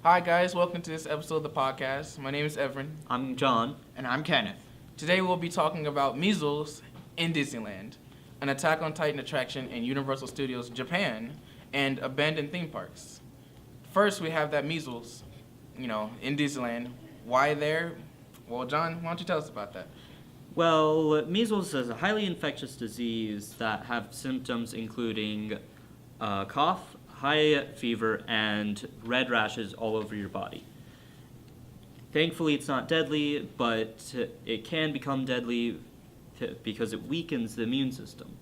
Hi guys, welcome to this episode of the podcast. My name is Everin. I'm John. And I'm Kenneth. Today we'll be talking about measles in Disneyland, an Attack on Titan attraction in Universal Studios Japan, and abandoned theme parks. First, we have that measles, in Disneyland. Why there? Well, John, why don't you tell us about that? Well, measles is a highly infectious disease that have symptoms including cough, high fever, and red rashes all over your body. Thankfully, it's not deadly, but it can become deadly because it weakens the immune system.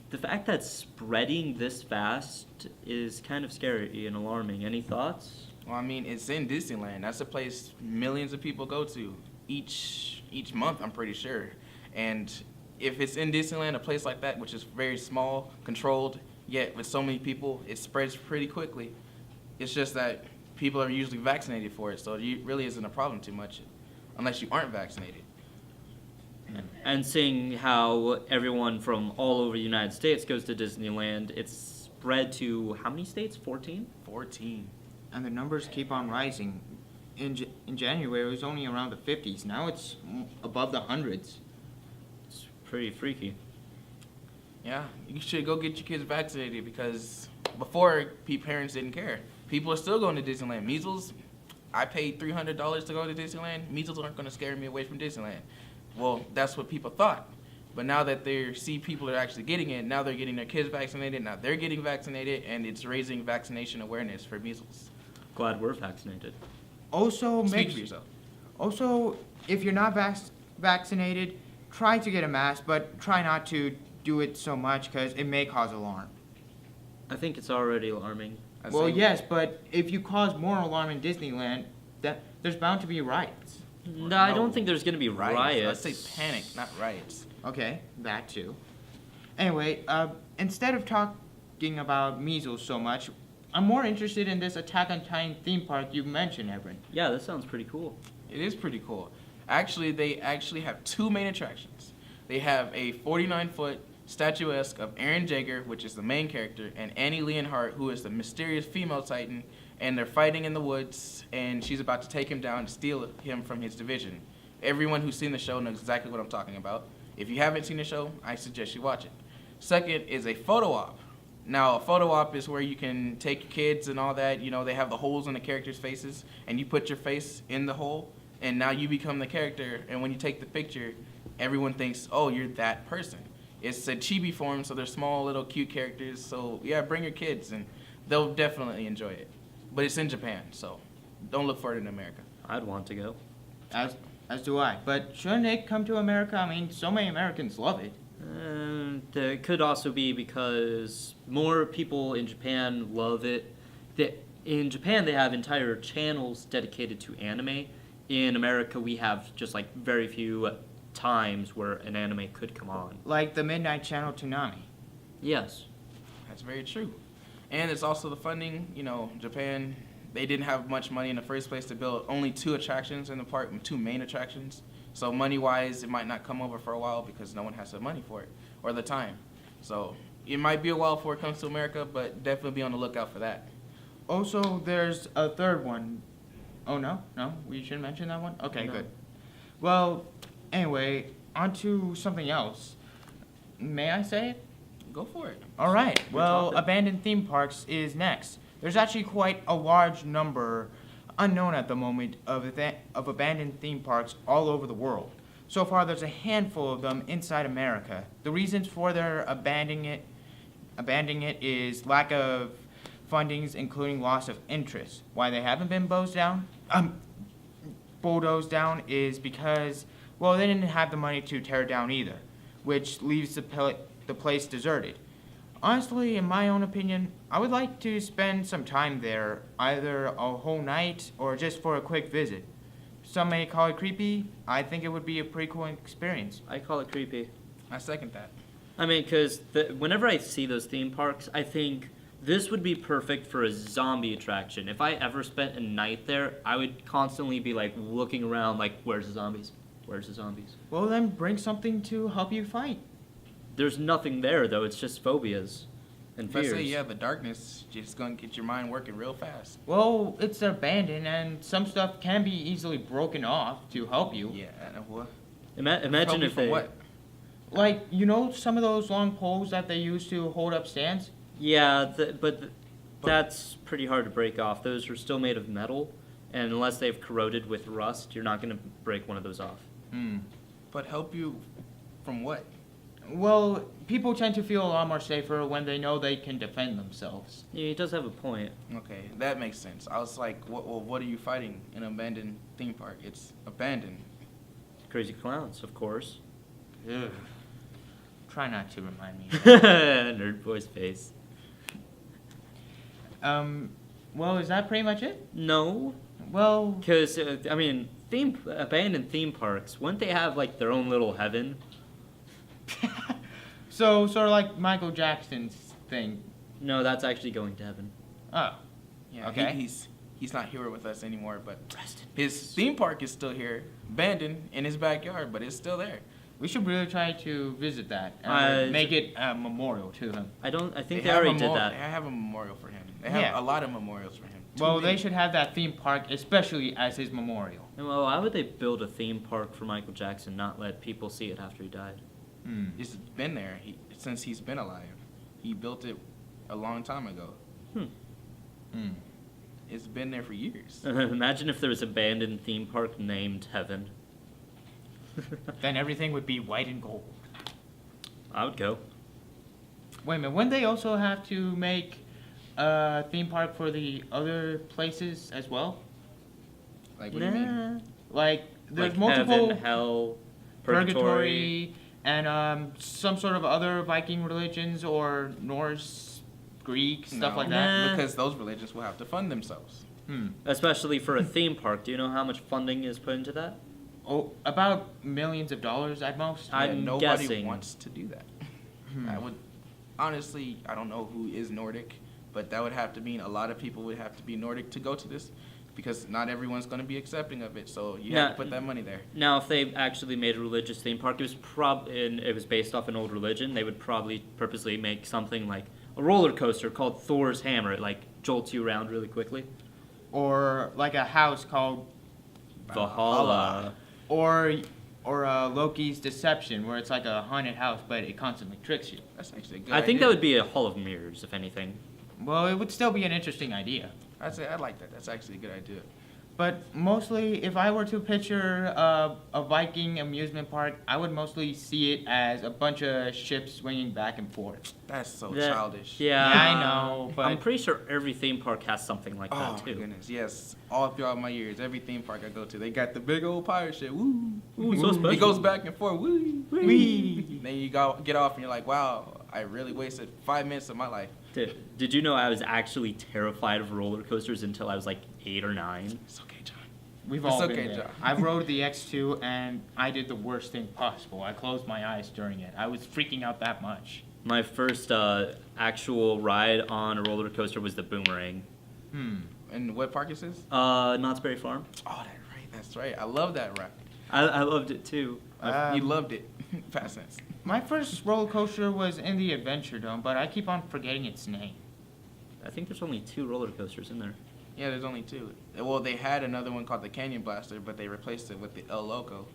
The fact that spreading this fast is kind of scary and alarming. Any thoughts? Well, it's in Disneyland. That's a place millions of people go to each month, I'm pretty sure. And if it's in Disneyland, a place like that, which is very small, controlled, yet with so many people, it spreads pretty quickly. It's just that people are usually vaccinated for it, so it really isn't a problem too much, unless you aren't vaccinated. And seeing how everyone from all over the United States goes to Disneyland, it's spread to how many states? 14? 14. And the numbers keep on rising. In January, it was only around the 50s. Now it's above the hundreds. It's pretty freaky. Yeah, you should go get your kids vaccinated because before, parents didn't care. People are still going to Disneyland. Measles, I paid $300 to go to Disneyland. Measles aren't going to scare me away from Disneyland. Well, that's what people thought. But now that they see people are actually getting it, now they're getting their kids vaccinated, now they're getting vaccinated, and it's raising vaccination awareness for measles. Glad we're vaccinated. Also, Speak for yourself. Also, if you're not vaccinated, try to get a mask, but try not to do it so much because it may cause alarm. I think it's already alarming. Well, yes, but if you cause more alarm in Disneyland, there's bound to be riots. No, I don't think there's going to be riots. Let's say panic, not riots. Okay, that too. Anyway, instead of talking about measles so much, I'm more interested in this Attack on Titan theme park you mentioned, Everin. Yeah, that sounds pretty cool. It is pretty cool. Actually, they have two main attractions. They have a 49-foot statuesque of Eren Jaeger, which is the main character, and Annie Leonhardt, who is the mysterious female Titan, and they're fighting in the woods, and she's about to take him down and steal him from his division. Everyone who's seen the show knows exactly what I'm talking about. If you haven't seen the show, I suggest you watch it. Second is a photo op. Now, a photo op is where you can take your kids and all that. They have the holes in the characters' faces, and you put your face in the hole, and now you become the character, and when you take the picture, everyone thinks, oh, you're that person. It's a chibi form, so they're small, little, cute characters. So, yeah, bring your kids, and they'll definitely enjoy it. But it's in Japan, so don't look for it in America. I'd want to go. As do I. But shouldn't it come to America? So many Americans love it. It could also be because more people in Japan love it. In Japan, they have entire channels dedicated to anime. In America, we have just very few times where an anime could come on. Like the Midnight Channel Toonami. Yes. That's very true. And it's also the funding. Japan, they didn't have much money in the first place to build only two attractions in the park, two main attractions. So money-wise, it might not come over for a while because no one has the money for it or the time. So it might be a while before it comes to America, but definitely be on the lookout for that. Also, there's a third one. Oh, no? No? We shouldn't mention that one? Okay, No. good. Well, anyway, on to something else. May I say it? Go for it. All right. Well, talking. abandoned theme parks is next. There's actually quite a large number, unknown at the moment, of abandoned theme parks all over the world. So far, there's a handful of them inside America. The reasons for their abandoning it is lack of fundings, including loss of interest. Why they haven't been bulldozed down is because, well, they didn't have the money to tear it down either, which leaves the place deserted. Honestly, in my own opinion, I would like to spend some time there, either a whole night or just for a quick visit. Some may call it creepy. I think it would be a pretty cool experience. I call it creepy. I second that. Because whenever I see those theme parks, I think this would be perfect for a zombie attraction. If I ever spent a night there, I would constantly be looking around where's the zombies? Where's the zombies? Well, then bring something to help you fight. There's nothing there, though. It's just phobias. and If I fears. say, yeah, the darkness just gonna get your mind working real fast. Well, it's abandoned, and some stuff can be easily broken off to help you. Yeah, and what? Imagine Help you if from they. what? Like, some of those long poles that they use to hold up stands? Yeah, that's pretty hard to break off. Those are still made of metal, and unless they've corroded with rust, you're not going to break one of those off. But help you from what? Well, people tend to feel a lot more safer when they know they can defend themselves. Yeah, he does have a point. Okay, that makes sense. I was like, what are you fighting in an abandoned theme park? It's abandoned. Crazy clowns, of course. Ugh. Try not to remind me. Nerd boy's face. Well, is that pretty much it? No, Well, because abandoned theme parks, wouldn't they have like their own little heaven? so sort of like Michael Jackson's thing. No, that's actually going to heaven. Oh, Yeah, Okay. he's not here with us anymore, but Rest in his theme park is still here, abandoned in his backyard, but it's still there. we should really try to visit that Uh, and make it a memorial to him. I think they have already a did They that. have a memorial for him. They have Yeah. a lot of memorials for him. Well, Too they many. should have that theme park, especially as his memorial. Well, why would they build a theme park for Michael Jackson, not let people see it after he died? It's been there since he's been alive. He built it a long time ago. It's been there for years. Imagine if there was an abandoned theme park named Heaven. Then everything would be white and gold. I would go. Wait a minute, wouldn't they also have to make a theme park for the other places as well? Like, what do you mean? Like, there's Like multiple Heaven, Hell, purgatory, and some sort of other Viking religions or Norse, Greek, stuff No, like that. Nah. Because those religions will have to fund themselves. Especially for a theme park. Do you know how much funding is put into that? Oh, about millions of dollars at most. I'm nobody guessing. wants to do that. I would, honestly, I don't know who is Nordic, but that would have to mean a lot of people would have to be Nordic to go to this, because not everyone's going to be accepting of it. So you have to put that money there. Now, if they actually made a religious theme park, it was based off an old religion, they would probably purposely make something like a roller coaster called Thor's Hammer. It like jolts you around really quickly. Or like a house called, Valhalla. or Loki's Deception, where it's like a haunted house, but it constantly tricks you. That's actually a good I think that idea. would be a Hall of Mirrors, if anything. Well, it would still be an interesting idea. I'd say I like that. That's actually a good idea. But mostly, if I were to picture a Viking amusement park, I would mostly see it as a bunch of ships swinging back and forth. That's so That- childish. Yeah, I know, but I'm pretty sure every theme park has something like Oh that my too. goodness, yes. All throughout my years, every theme park I go to, they got the big old pirate ship. Woo! Ooh, so special. It goes back and forth. Woo! Whee! Then you get off and you're like, wow, I really wasted 5 minutes of my life. Did you know I was actually terrified of roller coasters until I was like 8 or 9? It's okay, John. We've It's all okay, been there. John. I rode the X2, and I did the worst thing possible. I closed my eyes during it. I was freaking out that much. My first actual ride on a roller coaster was the Boomerang. And what park is this? Knott's Berry Farm. Oh, that's right. I love that ride. I loved it too. You loved it. Past tense. My first roller coaster was in the Adventure Dome, but I keep on forgetting its name. I think there's only 2 roller coasters in there. Yeah, there's only 2. Well, they had another one called the Canyon Blaster, but they replaced it with the El Loco,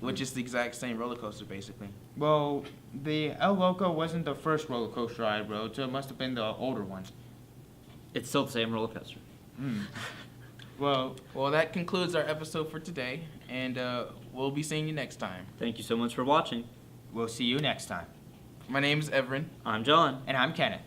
which is the exact same roller coaster, basically. Well, the El Loco wasn't the first roller coaster I rode, so it must have been the older one. It's still the same roller coaster. Well, That concludes our episode for today, and we'll be seeing you next time. Thank you so much for watching. we'll see you next time. My name's Everin. I'm John. And I'm Kenneth.